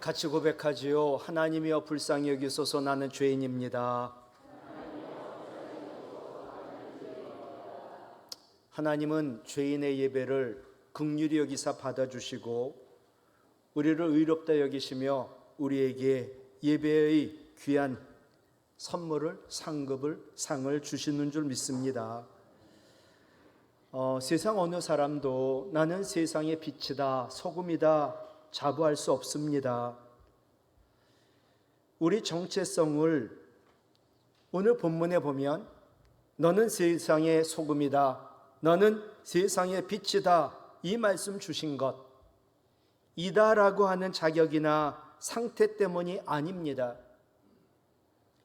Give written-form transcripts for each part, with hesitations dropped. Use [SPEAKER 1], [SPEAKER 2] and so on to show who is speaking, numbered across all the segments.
[SPEAKER 1] 같이 고백하지요. 하나님이여 불쌍히 여기소서 나는 죄인입니다. 하나님은 죄인의 예배를 긍휼히 여기사 받아주시고 우리를 의롭다 여기시며 우리에게 예배의 귀한 선물을 상을 주시는 줄 믿습니다. 세상 어느 사람도 나는 세상의 빛이다, 소금이다 자부할 수 없습니다. 우리 정체성을 오늘 본문에 보면 너는 세상의 소금이다, 너는 세상의 빛이다 이 말씀 주신 것, 이다라고 하는 자격이나 상태 때문이 아닙니다.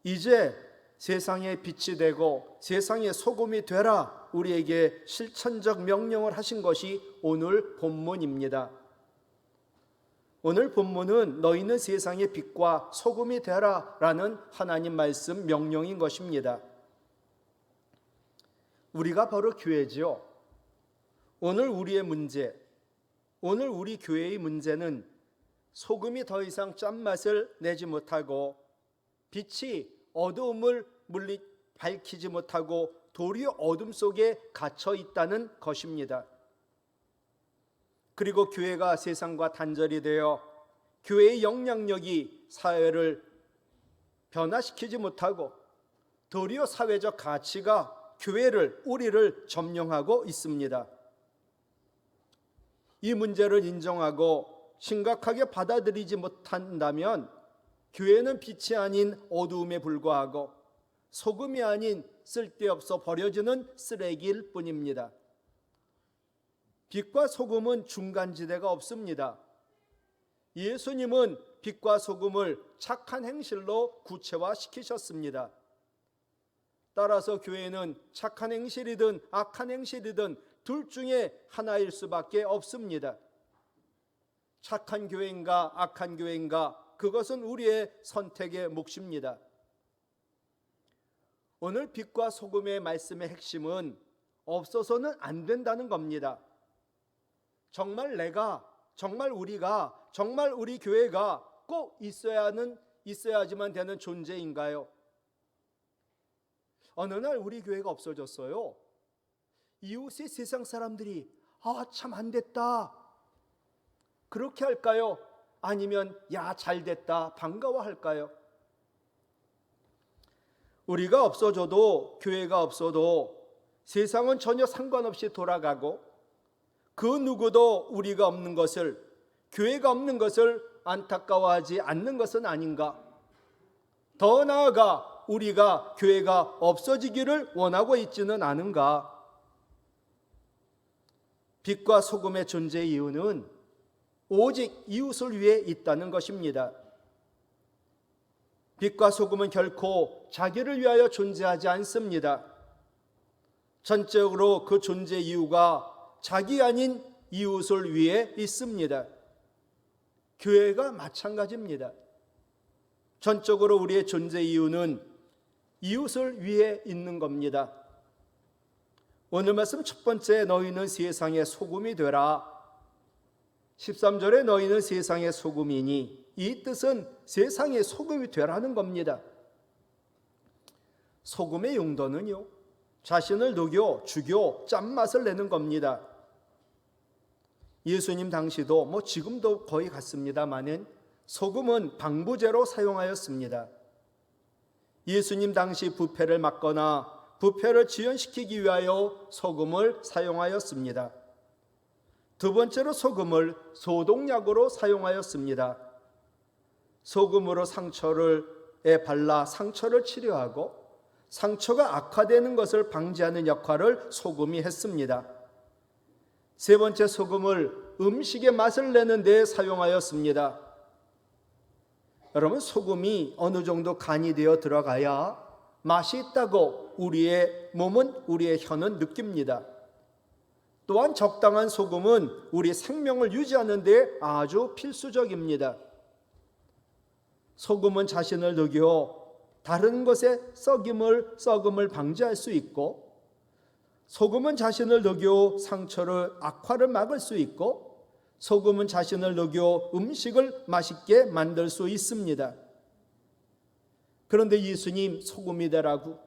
[SPEAKER 1] 이제 세상의 빛이 되고 세상의 소금이 되라 우리에게 실천적 명령을 하신 것이 오늘 본문입니다. 오늘 본문은 너희는 세상의 빛과 소금이 되라 라는 하나님 말씀 명령인 것입니다. 우리가 바로 교회지요. 오늘 우리의 문제, 오늘 우리 교회의 문제는 소금이 더 이상 짠맛을 내지 못하고 빛이 어두움을 밝히지 못하고 도리어 어둠 속에 갇혀 있다는 것입니다. 그리고 교회가 세상과 단절이 되어 교회의 영향력이 사회를 변화시키지 못하고 도리어 사회적 가치가 우리를 점령하고 있습니다. 이 문제를 인정하고 심각하게 받아들이지 못한다면 교회는 빛이 아닌 어두움에 불과하고 소금이 아닌 쓸데없어 버려지는 쓰레기일 뿐입니다. 빛과 소금은 중간지대가 없습니다. 예수님은 빛과 소금을 착한 행실로 구체화시키셨습니다. 따라서 교회는 착한 행실이든 악한 행실이든 둘 중에 하나일 수밖에 없습니다. 착한 교회인가 악한 교회인가 그것은 우리의 선택의 몫입니다. 오늘 빛과 소금의 말씀의 핵심은 없어서는 안 된다는 겁니다. 정말 내가, 정말 우리가, 정말 우리 교회가 꼭 있어야지만 되는 존재인가요? 어느 날 우리 교회가 없어졌어요. 이웃의 세상 사람들이 참 안 됐다 그렇게 할까요? 아니면 야 잘 됐다 반가워할까요? 우리가 없어져도 교회가 없어도 세상은 전혀 상관없이 돌아가고 그 누구도 우리가 없는 것을, 교회가 없는 것을 안타까워하지 않는 것은 아닌가? 더 나아가 우리가 교회가 없어지기를 원하고 있지는 않은가? 빛과 소금의 존재 이유는 오직 이웃을 위해 있다는 것입니다. 빛과 소금은 결코 자기를 위하여 존재하지 않습니다. 전적으로 그 존재 이유가 자기 아닌 이웃을 위해 있습니다. 교회가 마찬가지입니다. 전적으로 우리의 존재 이유는 이웃을 위해 있는 겁니다. 오늘 말씀 첫 번째 너희는 세상의 소금이 되라. 13절에 너희는 세상의 소금이니 이 뜻은 세상의 소금이 되라는 겁니다. 소금의 용도는요, 자신을 녹여 죽여 짠맛을 내는 겁니다. 예수님 당시도 지금도 거의 같습니다마는 소금은 방부제로 사용하였습니다. 예수님 당시 부패를 막거나 부패를 지연시키기 위하여 소금을 사용하였습니다. 두 번째로 소금을 소독약으로 사용하였습니다. 소금으로 상처에 발라 상처를 치료하고 상처가 악화되는 것을 방지하는 역할을 소금이 했습니다. 세 번째, 소금을 음식의 맛을 내는 데 사용하였습니다. 여러분, 소금이 어느 정도 간이 되어 들어가야 맛이 있다고 우리의 몸은, 우리의 혀는 느낍니다. 또한 적당한 소금은 우리 생명을 유지하는 데 아주 필수적입니다. 소금은 자신을 녹여 다른 것의 썩음을 방지할 수 있고, 소금은 자신을 녹여 상처를 악화를 막을 수 있고, 소금은 자신을 녹여 음식을 맛있게 만들 수 있습니다. 그런데 예수님 소금이 되라고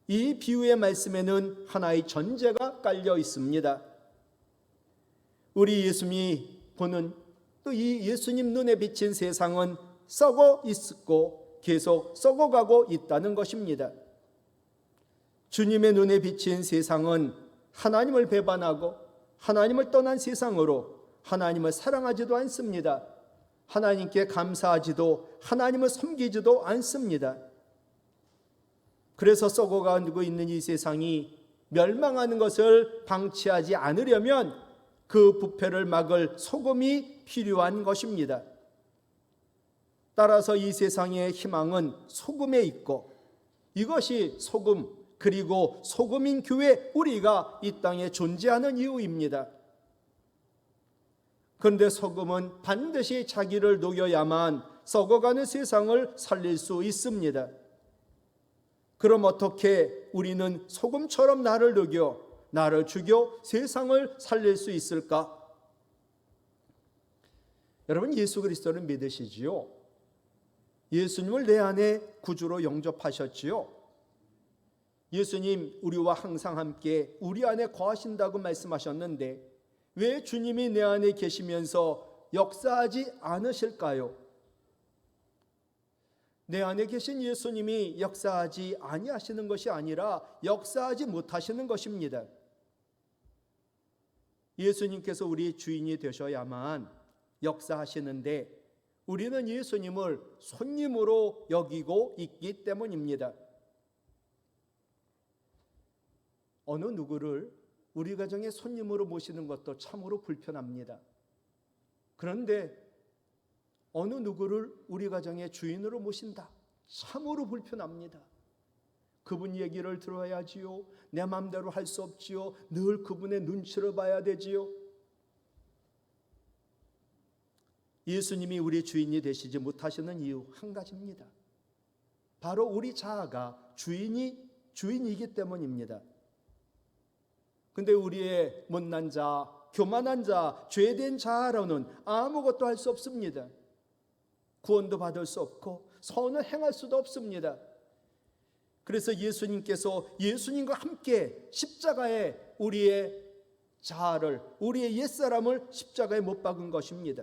[SPEAKER 1] 이 비유의 말씀에는 하나의 전제가 깔려 있습니다. 우리 예수님이 보는 또 이 예수님 눈에 비친 세상은 썩어 있고 계속 썩어가고 있다는 것입니다. 주님의 눈에 비친 세상은 하나님을 배반하고 하나님을 떠난 세상으로 하나님을 사랑하지도 않습니다. 하나님께 감사하지도 하나님을 섬기지도 않습니다. 그래서 썩어가고 있는 이 세상이 멸망하는 것을 방치하지 않으려면 그 부패를 막을 소금이 필요한 것입니다. 따라서 이 세상의 희망은 소금에 있고 이것이 소금 그리고 소금인 교회 우리가 이 땅에 존재하는 이유입니다. 그런데 소금은 반드시 자기를 녹여야만 썩어가는 세상을 살릴 수 있습니다. 그럼 어떻게 우리는 소금처럼 나를 녹여 나를 죽여 세상을 살릴 수 있을까? 여러분 예수 그리스도를 믿으시지요? 예수님을 내 안에 구주로 영접하셨지요? 예수님 우리와 항상 함께 우리 안에 거하신다고 말씀하셨는데 왜 주님이 내 안에 계시면서 역사하지 않으실까요? 내 안에 계신 예수님이 역사하지 아니하시는 것이 아니라 역사하지 못하시는 것입니다. 예수님께서 우리의 주인이 되셔야만 역사하시는데 우리는 예수님을 손님으로 여기고 있기 때문입니다. 어느 누구를 우리 가정에 손님으로 모시는 것도 참으로 불편합니다. 그런데 어느 누구를 우리 가정의 주인으로 모신다. 참으로 불편합니다. 그분 얘기를 들어야지요. 내 마음대로 할 수 없지요. 늘 그분의 눈치를 봐야 되지요. 예수님이 우리 주인이 되시지 못하시는 이유 한 가지입니다. 바로 우리 자아가 주인이기 때문입니다. 근데 우리의 못난 자, 교만한 자, 죄된 자아로는 아무것도 할 수 없습니다. 구원도 받을 수 없고 선을 행할 수도 없습니다. 그래서 예수님께서 예수님과 함께 십자가에 우리의 자아를, 우리의 옛사람을 십자가에 못 박은 것입니다.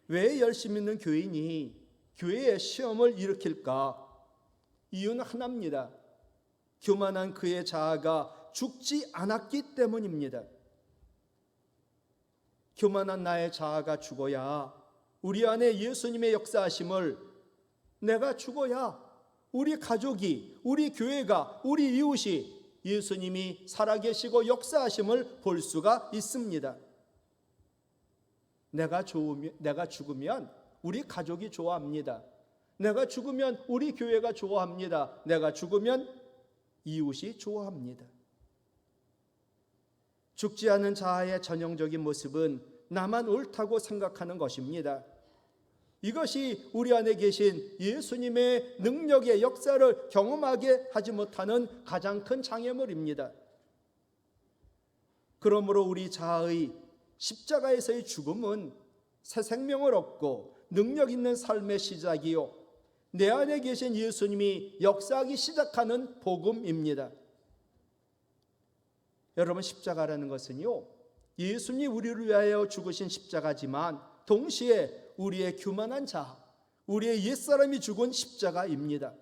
[SPEAKER 1] 왜 열심 있는 교인이 교회에 시험을 일으킬까? 이유는 하나입니다. 교만한 그의 자아가 죽지 않았기 때문입니다. 교만한 나의 자아가 죽어야 우리 안에 예수님의 역사하심을, 내가 죽어야 우리 가족이, 우리 교회가, 우리 이웃이 예수님이 살아계시고 역사하심을 볼 수가 있습니다. 내가 죽으면 우리 가족이 좋아합니다. 내가 죽으면 우리 교회가 좋아합니다. 내가 죽으면 이웃이 좋아합니다. 죽지 않은 자아의 전형적인 모습은 나만 옳다고 생각하는 것입니다. 이것이 우리 안에 계신 예수님의 능력의 역사를 경험하게 하지 못하는 가장 큰 장애물입니다. 그러므로 우리 자아의 십자가에서의 죽음은 새 생명을 얻고 능력 있는 삶의 시작이요, 내 안에 계신 예수님이 역사하기 시작하는 복음입니다. 여러분, 십자가라는 것은요, 예수님이 우리를 위하여 죽으신 십자가지만 동시에 우리의 교만한 자아, 우리의 옛사람이 죽은 십자가입니다.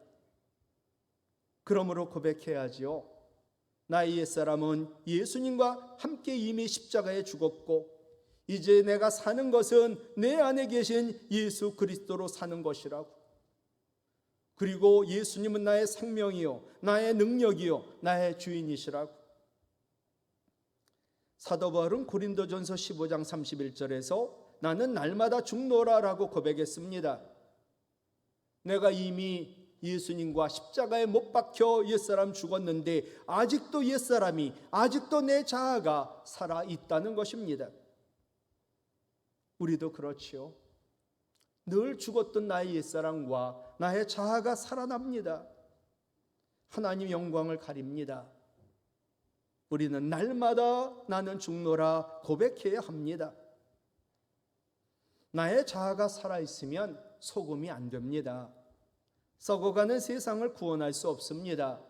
[SPEAKER 1] 그러므로 고백해야지요. 나의 옛사람은 예수님과 함께 이미 십자가에 죽었고 이제 내가 사는 것은 내 안에 계신 예수 그리스도로 사는 것이라고. 그리고 예수님은 나의 생명이요, 나의 능력이요, 나의 주인이시라고. 사도 바울은 고린도전서 15장 31절에서 나는 날마다 죽노라라고 고백했습니다. 내가 이미 예수님과 십자가에 못 박혀 옛사람 죽었는데 아직도 옛사람이, 아직도 내 자아가 살아있다는 것입니다. 우리도 그렇지요. 늘 죽었던 나의 옛사람과 나의 자아가 살아납니다. 하나님 영광을 가립니다. 우리는 날마다 나는 죽노라 고백해야 합니다. 나의 자아가 살아있으면 소금이 안 됩니다. 썩어가는 세상을 구원할 수 없습니다.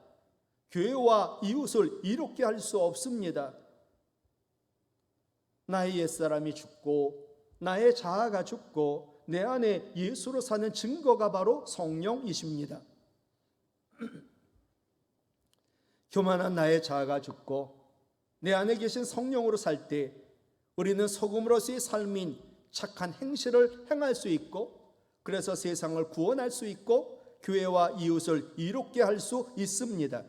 [SPEAKER 1] 교회와 이웃을 이롭게 할 수 없습니다. 나의 옛사람이 죽고 나의 자아가 죽고 내 안에 예수로 사는 증거가 바로 성령이십니다. 교만한 나의 자아가 죽고 내 안에 계신 성령으로 살 때 우리는 소금으로서의 삶인 착한 행실을 행할 수 있고, 그래서 세상을 구원할 수 있고 교회와 이웃을 이롭게 할 수 있습니다.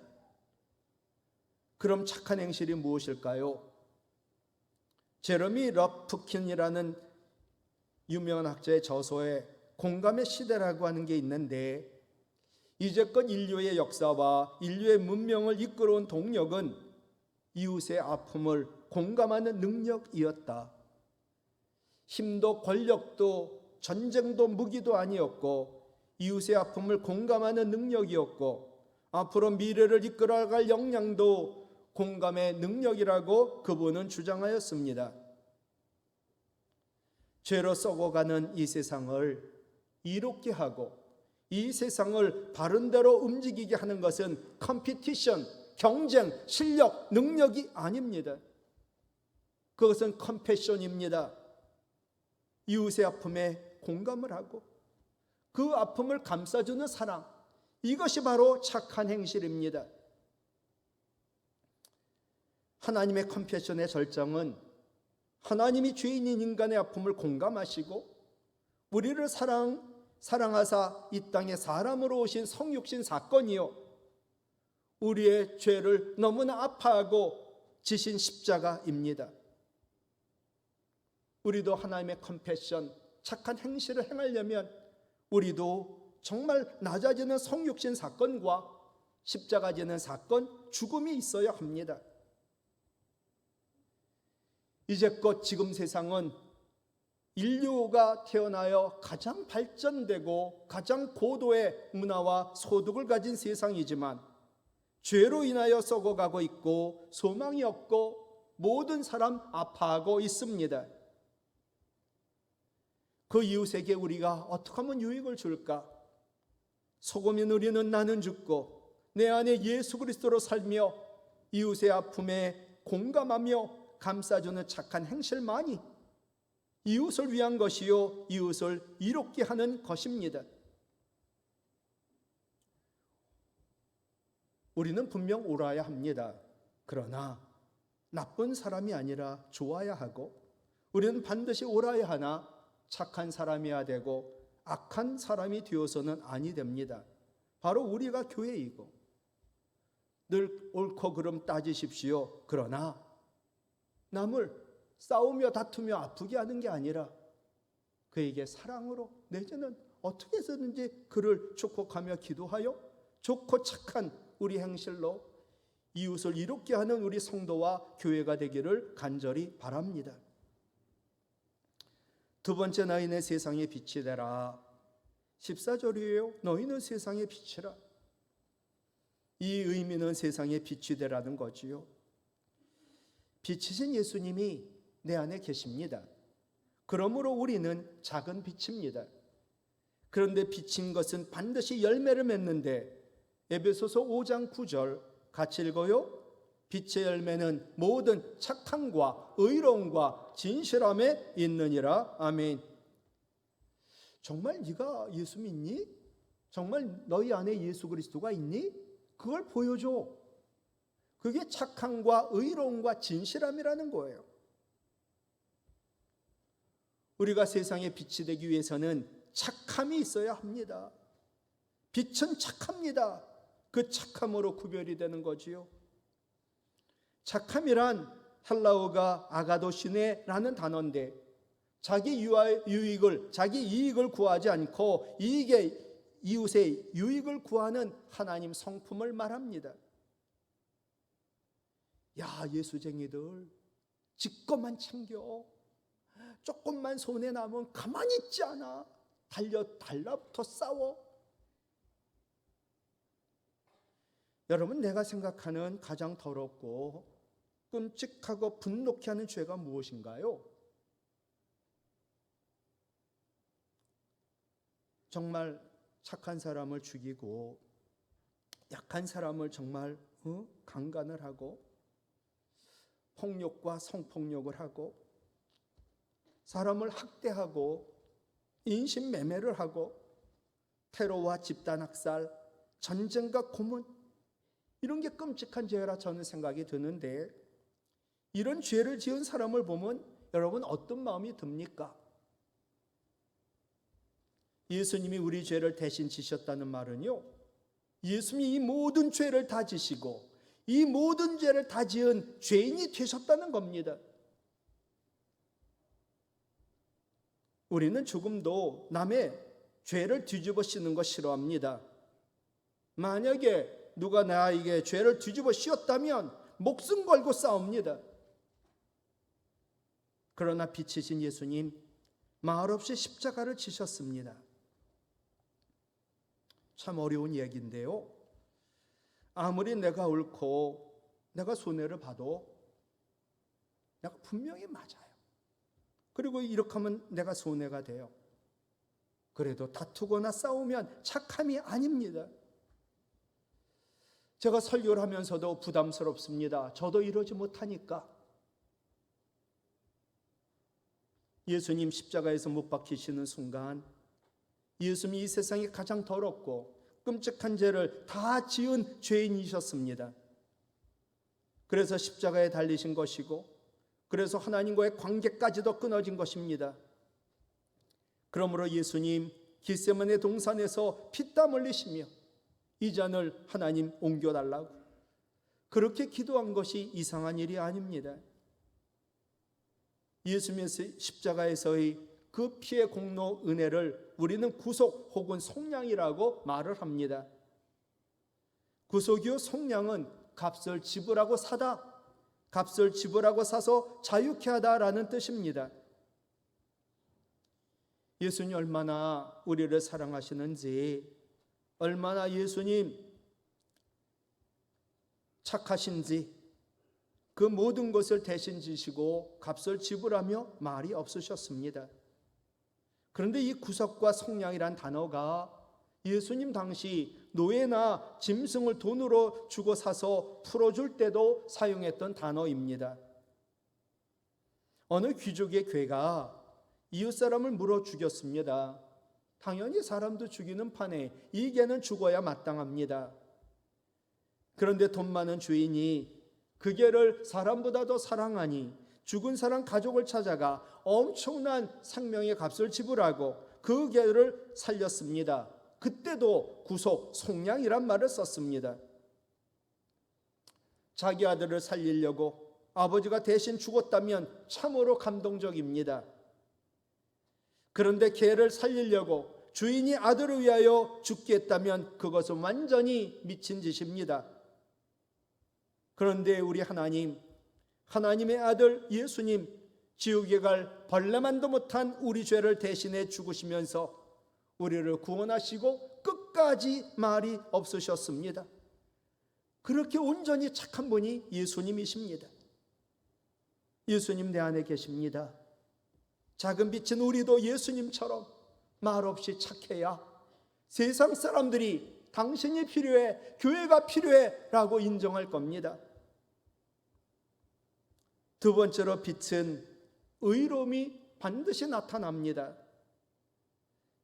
[SPEAKER 1] 그럼 착한 행실이 무엇일까요? 제러미 러프킨이라는 유명한 학자의 저서에 공감의 시대라고 하는 게 있는데, 이제껏 인류의 역사와 인류의 문명을 이끌어온 동력은 이웃의 아픔을 공감하는 능력이었다. 힘도 권력도 전쟁도 무기도 아니었고 이웃의 아픔을 공감하는 능력이었고, 앞으로 미래를 이끌어갈 역량도 공감의 능력이라고 그분은 주장하였습니다. 죄로 썩어가는 이 세상을 이롭게 하고 이 세상을 바른 대로 움직이게 하는 것은 컴피티션, 경쟁, 실력, 능력이 아닙니다. 그것은 컴패션입니다. 이웃의 아픔에 공감을 하고 그 아픔을 감싸주는 사랑, 이것이 바로 착한 행실입니다. 하나님의 컴패션의 절정은 하나님이 죄인인 인간의 아픔을 공감하시고 우리를 사랑하사 이 땅에 사람으로 오신 성육신 사건이요, 우리의 죄를 너무나 아파하고 지신 십자가입니다. 우리도 하나님의 컴패션, 착한 행실을 행하려면 우리도 정말 낮아지는 성육신 사건과 십자가 지는 사건, 죽음이 있어야 합니다. 이제껏 지금 세상은 인류가 태어나여 가장 발전되고 가장 고도의 문화와 소득을 가진 세상이지만 죄로 인하여 썩어가고 있고 소망이 없고 모든 사람 아파하고 있습니다. 그 이웃에게 우리가 어떻게 하면 유익을 줄까? 소금이 누리는 나는 죽고 내 안에 예수 그리스도로 살며 이웃의 아픔에 공감하며 감싸주는 착한 행실만이 이웃을 위한 것이요, 이웃을 이롭게 하는 것입니다. 우리는 분명 옳아야 합니다. 그러나 나쁜 사람이 아니라 좋아야 하고, 우리는 반드시 옳아야 하나 착한 사람이어야 되고 악한 사람이 되어서는 아니 됩니다. 바로 우리가 교회이고, 늘 옳고 그름 따지십시오. 그러나 남을 싸우며 다투며 아프게 하는 게 아니라 그에게 사랑으로 내지는 어떻게 해서든지 그를 축복하며 기도하여 좋고 착한 우리 행실로 이웃을 이롭게 하는 우리 성도와 교회가 되기를 간절히 바랍니다. 두 번째, 너희는 세상의 빛이 되라. 14절이에요. 너희는 세상의 빛이라. 이 의미는 세상의 빛이 되라는 거지요. 빛이신 예수님이 내 안에 계십니다. 그러므로 우리는 작은 빛입니다. 그런데 빛인 것은 반드시 열매를 맺는데, 에베소서 5장 9절 같이 읽어요. 빛의 열매는 모든 착함과 의로움과 진실함에 있느니라. 아멘. 정말 네가 예수 믿니? 정말 너희 안에 예수 그리스도가 있니? 그걸 보여줘. 그게 착함과 의로움과 진실함이라는 거예요. 우리가 세상의 빛이 되기 위해서는 착함이 있어야 합니다. 빛은 착합니다. 그 착함으로 구별이 되는 거지요. 착함이란 헬라어가 아가도시네라는 단어인데, 자기 유익을, 자기 이익을 구하지 않고 이웃의 유익을 구하는 하나님 성품을 말합니다. 야, 예수쟁이들 지껏만 챙겨, 조금만 손에 남으면 가만히 있지 않아. 달라붙어 싸워. 여러분, 내가 생각하는 가장 더럽고 끔찍하고 분노케 하는 죄가 무엇인가요? 정말 착한 사람을 죽이고 약한 사람을 정말 강간을 하고 폭력과 성폭력을 하고 사람을 학대하고 인신매매를 하고 테러와 집단학살, 전쟁과 고문, 이런 게 끔찍한 죄라 저는 생각이 드는데, 이런 죄를 지은 사람을 보면 여러분 어떤 마음이 듭니까? 예수님이 우리 죄를 대신 지셨다는 말은요, 예수님이 이 모든 죄를 다 지시고 이 모든 죄를 다 지은 죄인이 되셨다는 겁니다. 우리는 조금도 남의 죄를 뒤집어 씌우는 거 싫어합니다. 만약에 누가 나에게 죄를 뒤집어 씌웠다면 목숨 걸고 싸웁니다. 그러나 빛이신 예수님, 말없이 십자가를 지셨습니다. 참 어려운 얘기인데요. 아무리 내가 옳고 내가 손해를 봐도 내가 분명히 맞아요. 그리고 이렇게 하면 내가 손해가 돼요. 그래도 다투거나 싸우면 착함이 아닙니다. 제가 설교를 하면서도 부담스럽습니다. 저도 이러지 못하니까. 예수님 십자가에서 못 박히시는 순간 예수님이 이 세상에 가장 더럽고 끔찍한 죄를 다 지은 죄인이셨습니다. 그래서 십자가에 달리신 것이고, 그래서 하나님과의 관계까지도 끊어진 것입니다. 그러므로 예수님 겟세마네 동산에서 피땀 흘리시며 이 잔을 하나님 옮겨달라고 그렇게 기도한 것이 이상한 일이 아닙니다. 예수님의 십자가에서의 그 피의 공로 은혜를 우리는 구속 혹은 속량이라고 말을 합니다. 구속이요 속량은 값을 지불하고 사다, 값을 지불하고 사서 자유케 하다라는 뜻입니다. 예수님 얼마나 우리를 사랑하시는지, 얼마나 예수님 착하신지 그 모든 것을 대신 지시고 값을 지불하며 말이 없으셨습니다. 그런데 이 구속과 속량이란 단어가 예수님 당시 노예나 짐승을 돈으로 주고 사서 풀어줄 때도 사용했던 단어입니다. 어느 귀족의 괴가 이웃 사람을 물어 죽였습니다. 당연히 사람도 죽이는 판에 이 개는 죽어야 마땅합니다. 그런데 돈 많은 주인이 그 개를 사람보다 더 사랑하니 죽은 사람 가족을 찾아가 엄청난 생명의 값을 지불하고 그 개를 살렸습니다. 그때도 구속, 속량이란 말을 썼습니다. 자기 아들을 살리려고 아버지가 대신 죽었다면 참으로 감동적입니다. 그런데 개를 살리려고 주인이 아들을 위하여 죽게 했다면 그것은 완전히 미친 짓입니다. 그런데 우리 하나님, 하나님의 아들 예수님, 지옥에 갈 벌레만도 못한 우리 죄를 대신해 죽으시면서 우리를 구원하시고 끝까지 말이 없으셨습니다. 그렇게 온전히 착한 분이 예수님이십니다. 예수님 내 안에 계십니다. 작은 빛인 우리도 예수님처럼 말없이 착해야 세상 사람들이 당신이 필요해, 교회가 필요해 라고 인정할 겁니다. 두 번째로 빛은 의로움이 반드시 나타납니다.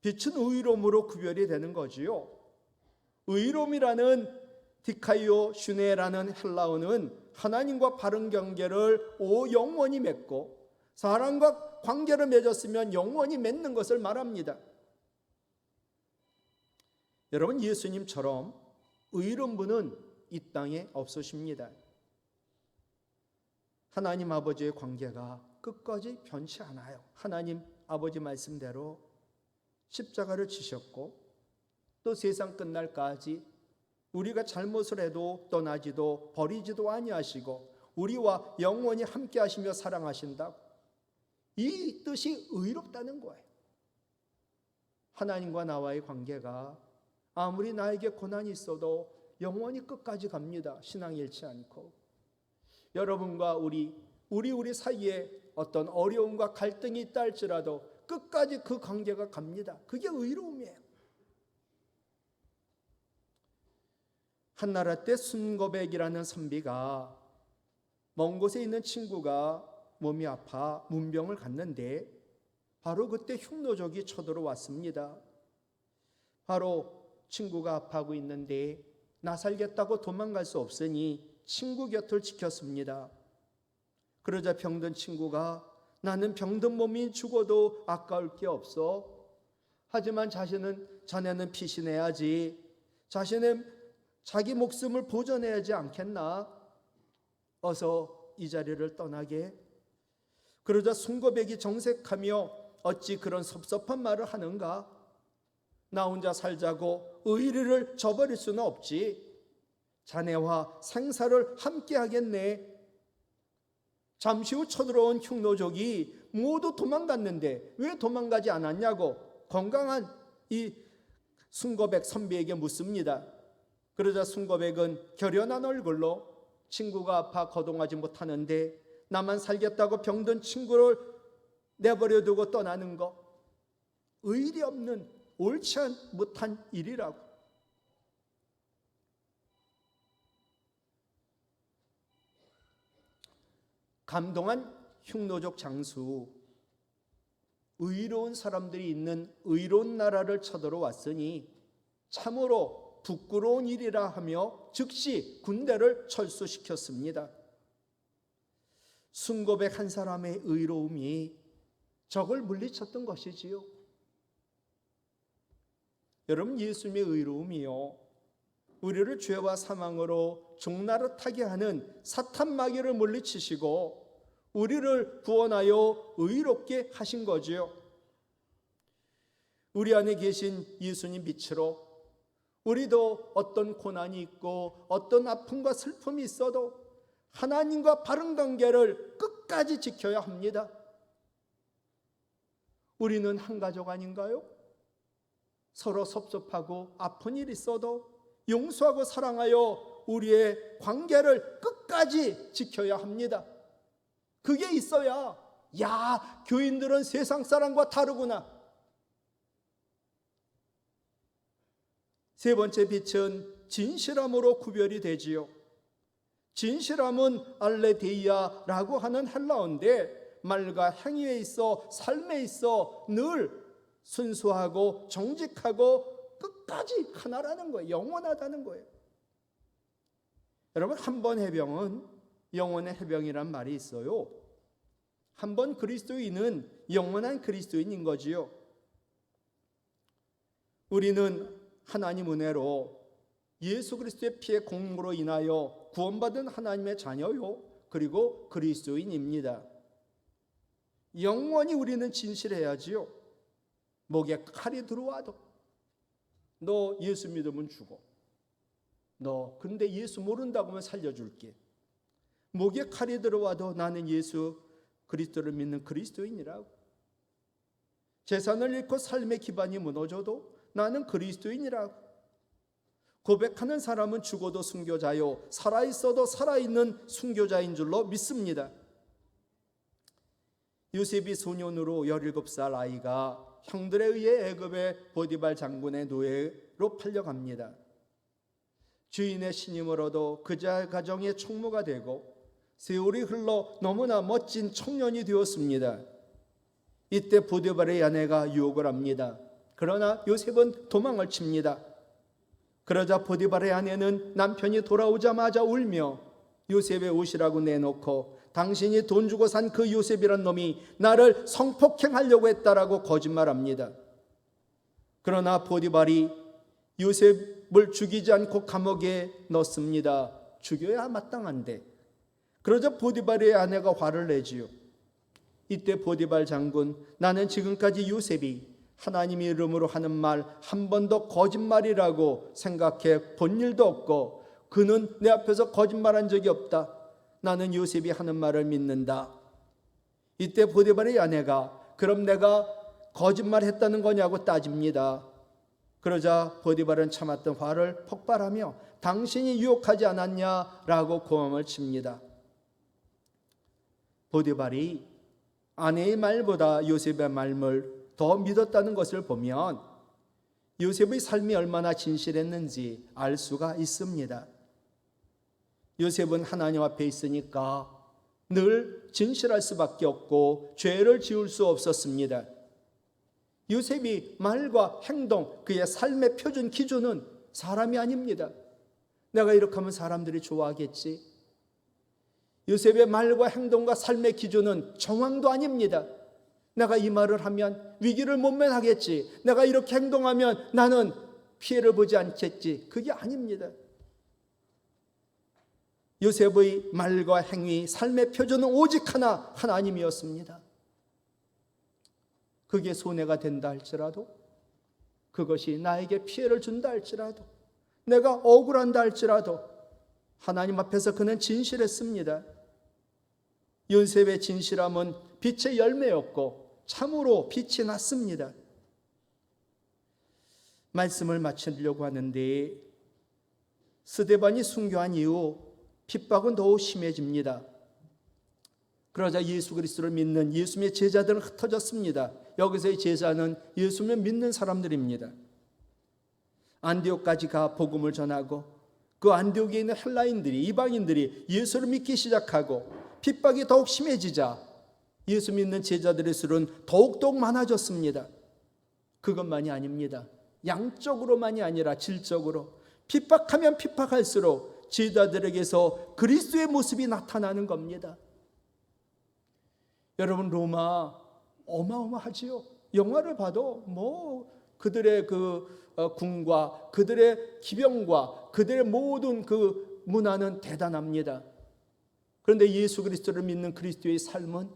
[SPEAKER 1] 빛은 의로움으로 구별이 되는 거지요. 의로움이라는 디카이오 슈네라는 헬라어는 하나님과 바른 관계를 영원히 맺고 사람과 관계를 맺었으면 영원히 맺는 것을 말합니다. 여러분, 예수님처럼 의로운 분은 이 땅에 없으십니다. 하나님 아버지의 관계가 끝까지 변치 않아요. 하나님 아버지 말씀대로 십자가를 지셨고 또 세상 끝날까지 우리가 잘못을 해도 떠나지도 버리지도 아니하시고 우리와 영원히 함께 하시며 사랑하신다고. 이 뜻이 의롭다는 거예요. 하나님과 나와의 관계가 아무리 나에게 고난이 있어도 영원히 끝까지 갑니다. 신앙 잃지 않고. 여러분과 우리 사이에 어떤 어려움과 갈등이 있다 할지라도 끝까지 그 관계가 갑니다. 그게 의로움이에요. 한나라 때 순고백이라는 선비가 먼 곳에 있는 친구가 몸이 아파 문병을 갔는데 바로 그때 흉노족이 쳐들어왔습니다. 바로 친구가 아파하고 있는데 나 살겠다고 도망갈 수 없으니 친구 곁을 지켰습니다. 그러자 병든 친구가 나는 병든 몸이 죽어도 아까울 게 없어. 하지만 자네는 피신해야지. 자기 목숨을 보존해야지 않겠나? 어서 이 자리를 떠나게. 그러자 순고백이 정색하며 어찌 그런 섭섭한 말을 하는가? 나 혼자 살자고 의리를 저버릴 수는 없지. 자네와 생사를 함께 하겠네. 잠시 후 쳐들어온 흉노족이 모두 도망갔는데 왜 도망가지 않았냐고 건강한 이 순고백 선비에게 묻습니다. 그러자 순고백은 결연한 얼굴로 친구가 아파 거동하지 못하는데 나만 살겠다고 병든 친구를 내버려 두고 떠나는 거 의리 없는 옳지 못한 일이라고. 감동한 흉노족 장수, 의로운 사람들이 있는 의로운 나라를 쳐들어왔으니 참으로 부끄러운 일이라 하며 즉시 군대를 철수시켰습니다. 순고백 한 사람의 의로움이 적을 물리쳤던 것이지요. 여러분, 예수님의 의로움이요, 우리를 죄와 사망으로 종나릇하게 하는 사탄 마귀를 물리치시고 우리를 구원하여 의롭게 하신 거지요. 우리 안에 계신 예수님 빛으로 우리도 어떤 고난이 있고 어떤 아픔과 슬픔이 있어도 하나님과 바른 관계를 끝까지 지켜야 합니다. 우리는 한 가족 아닌가요? 서로 섭섭하고 아픈 일 있어도 용서하고 사랑하여 우리의 관계를 끝까지 지켜야 합니다. 그게 있어야 야, 교인들은 세상 사람과 다르구나. 세 번째 빛은 진실함으로 구별이 되지요. 진실함은 알레데이아라고 하는 헬라어인데 말과 행위에 있어 삶에 있어 늘 순수하고 정직하고 끝까지 하나라는 거예요. 영원하다는 거예요. 여러분, 한 번 해병은 영원의 해병이란 말이 있어요. 한 번 그리스도인은 영원한 그리스도인인 거지요. 우리는 하나님 은혜로 예수 그리스도의 피의 공로로 인하여 구원받은 하나님의 자녀요, 그리고 그리스도인입니다. 영원히 우리는 진실해야지요. 목에 칼이 들어와도 너 예수 믿으면 죽어. 너 근데 예수 모른다고 하면 살려줄게. 목에 칼이 들어와도 나는 예수 그리스도를 믿는 그리스도인이라고. 재산을 잃고 삶의 기반이 무너져도 나는 그리스도인이라고. 고백하는 사람은 죽어도 순교자요, 살아있어도 살아있는 순교자인 줄로 믿습니다. 요셉이 소년으로 17살 아이가 형들에 의해 애굽의 보디발 장군의 노예로 팔려갑니다. 주인의 신임을 얻어 그자 가정의 총무가 되고 세월이 흘러 너무나 멋진 청년이 되었습니다. 이때 보디발의 아내가 유혹을 합니다. 그러나 요셉은 도망을 칩니다. 그러자 보디발의 아내는 남편이 돌아오자마자 울며 요셉의 옷이라고 내놓고 당신이 돈 주고 산 그 요셉이란 놈이 나를 성폭행하려고 했다라고 거짓말합니다. 그러나 보디발이 요셉을 죽이지 않고 감옥에 넣습니다. 죽여야 마땅한데. 그러자 보디발의 아내가 화를 내지요. 이때 보디발 장군, 나는 지금까지 요셉이 하나님의 이름으로 하는 말 한 번도 거짓말이라고 생각해 본 일도 없고 그는 내 앞에서 거짓말한 적이 없다. 나는 요셉이 하는 말을 믿는다. 이때 보디발의 아내가 그럼 내가 거짓말했다는 거냐고 따집니다. 그러자 보디발은 참았던 화를 폭발하며 당신이 유혹하지 않았냐라고 고함을 칩니다. 보디발이 아내의 말보다 요셉의 말을 더 믿었다는 것을 보면 요셉의 삶이 얼마나 진실했는지 알 수가 있습니다. 요셉은 하나님 앞에 있으니까 늘 진실할 수밖에 없고 죄를 지을 수 없었습니다. 요셉이 말과 행동, 그의 삶의 표준 기준은 사람이 아닙니다. 내가 이렇게 하면 사람들이 좋아하겠지. 요셉의 말과 행동과 삶의 기준은 정황도 아닙니다. 내가 이 말을 하면 위기를 못 면하겠지. 내가 이렇게 행동하면 나는 피해를 보지 않겠지. 그게 아닙니다. 요셉의 말과 행위, 삶의 표준은 오직 하나, 하나님이었습니다. 그게 손해가 된다 할지라도, 그것이 나에게 피해를 준다 할지라도, 내가 억울한다 할지라도 하나님 앞에서 그는 진실했습니다. 요셉의 진실함은 빛의 열매였고 참으로 빛이 났습니다. 말씀을 마치려고 하는데 스데반이 순교한 이후 핍박은 더욱 심해집니다. 그러자 예수 그리스도를 믿는 예수님의 제자들은 흩어졌습니다. 여기서의 제자는 예수님을 믿는 사람들입니다. 안디옥까지 가 복음을 전하고 그 안디옥에 있는 헬라인들이, 이방인들이 예수를 믿기 시작하고 핍박이 더욱 심해지자 예수 믿는 제자들의 수는 더욱더욱 많아졌습니다. 그것만이 아닙니다. 양적으로만이 아니라 질적으로 핍박하면 핍박할수록 제자들에게서 그리스도의 모습이 나타나는 겁니다. 여러분, 로마 어마어마하지요. 영화를 봐도 그들의 군과 그들의 기병과 그들의 모든 그 문화는 대단합니다. 그런데 예수 그리스도를 믿는 그리스도의 삶은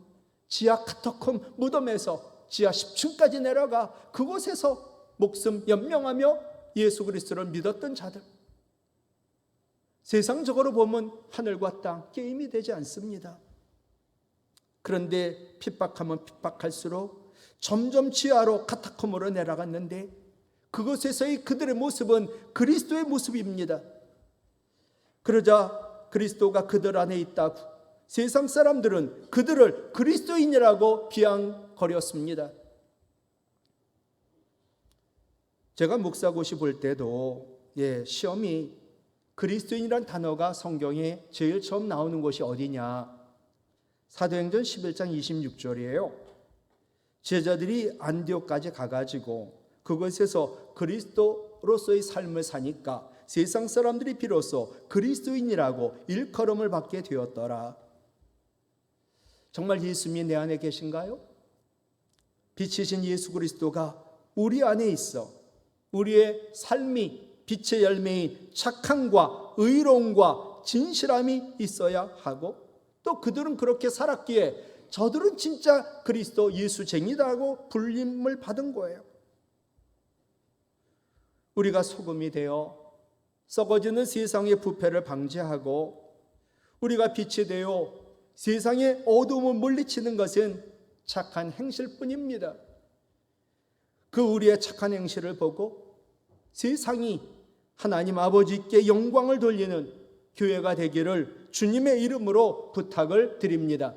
[SPEAKER 1] 지하 카타콤 무덤에서 지하 10층까지 내려가 그곳에서 목숨 연명하며 예수 그리스도를 믿었던 자들. 세상적으로 보면 하늘과 땅 게임이 되지 않습니다. 그런데 핍박하면 핍박할수록 점점 지하로 카타콤으로 내려갔는데 그곳에서의 그들의 모습은 그리스도의 모습입니다. 그러자 그리스도가 그들 안에 있다고 세상 사람들은 그들을 그리스도인이라고 비아냥거렸습니다. 제가 목사고시 볼 때도 시험이 그리스도인이란 단어가 성경에 제일 처음 나오는 곳이 어디냐? 사도행전 11장 26절이에요. 제자들이 안디옥까지 가가지고 그곳에서 그리스도로서의 삶을 사니까 세상 사람들이 비로소 그리스도인이라고 일컬음을 받게 되었더라. 정말 예수님이 내 안에 계신가요? 빛이신 예수 그리스도가 우리 안에 있어 우리의 삶이 빛의 열매인 착함과 의로움과 진실함이 있어야 하고 또 그들은 그렇게 살았기에 저들은 진짜 그리스도 예수쟁이라고 불림을 받은 거예요. 우리가 소금이 되어 썩어지는 세상의 부패를 방지하고 우리가 빛이 되어 세상의 어두움을 물리치는 것은 착한 행실뿐입니다. 그 우리의 착한 행실을 보고 세상이 하나님 아버지께 영광을 돌리는 교회가 되기를 주님의 이름으로 부탁을 드립니다.